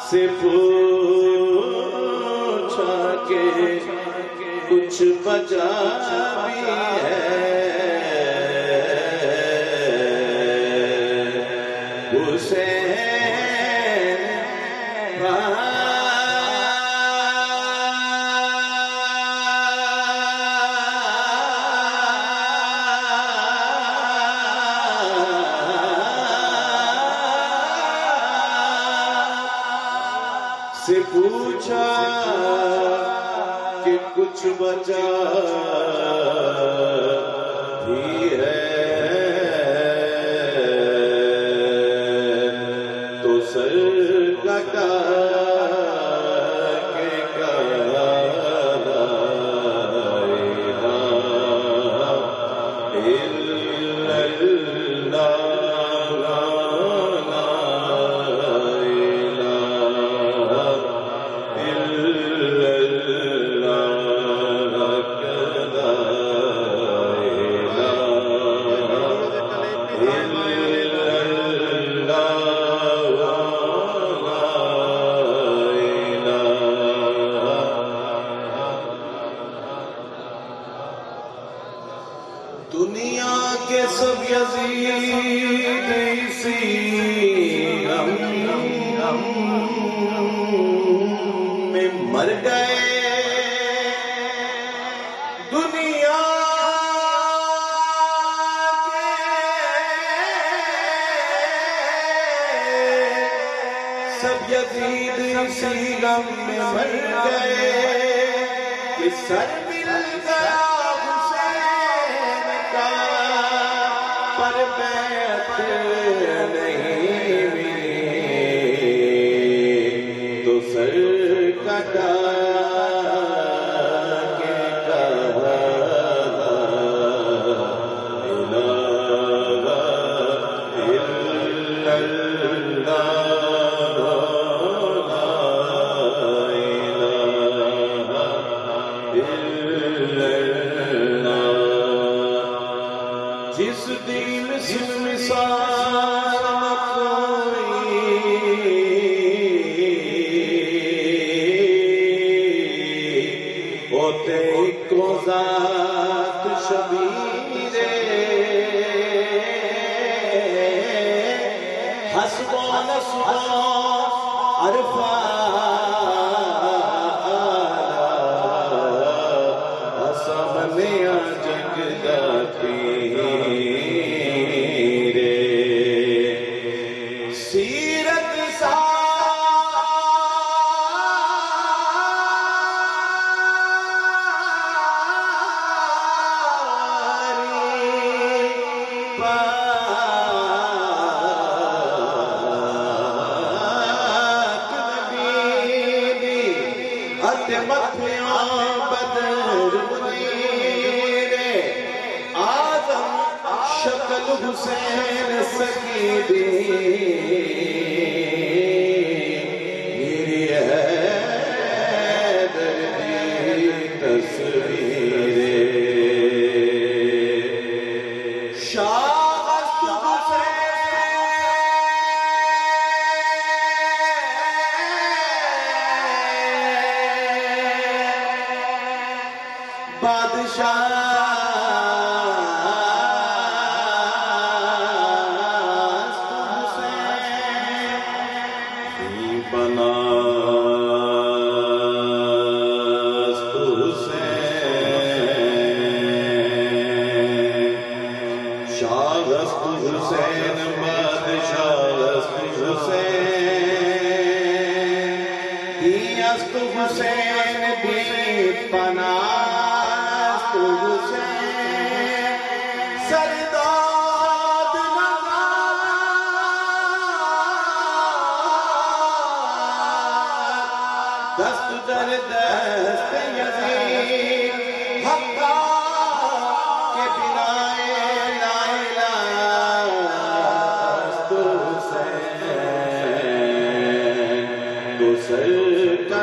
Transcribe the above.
سے پوچھا کہ کچھ بچا بھی ہے سے پوچھا کہ کچھ بچا بھی ہے تو سر کٹا کے کہا لا الہ الا اللہ دنیا کے سب یزید اسی غم میں مر گئے دنیا کے سب یزید اسی غم میں مر گئے کہ سر مل گیا پر بیعت نہیں ملی تو سر کٹا کے کہا لا الہ الا اللہ لا الہ الا اللہ جس دن سے مثال کوئی ہوتے کو ذات شبیر حسب و نسب عرفا سامنے جگ جاتی سیرت مکھیاں بدر منیر آدم شکل حسین سکی دی میری حیدر دی تصویر شاہ بادشاہ حسین بنا حسین شاہ حسین بادشاہ حسین حسین بھی پنا سرداد دست در دست یزید حقا کے بنا لا الہ حسین تو سر کا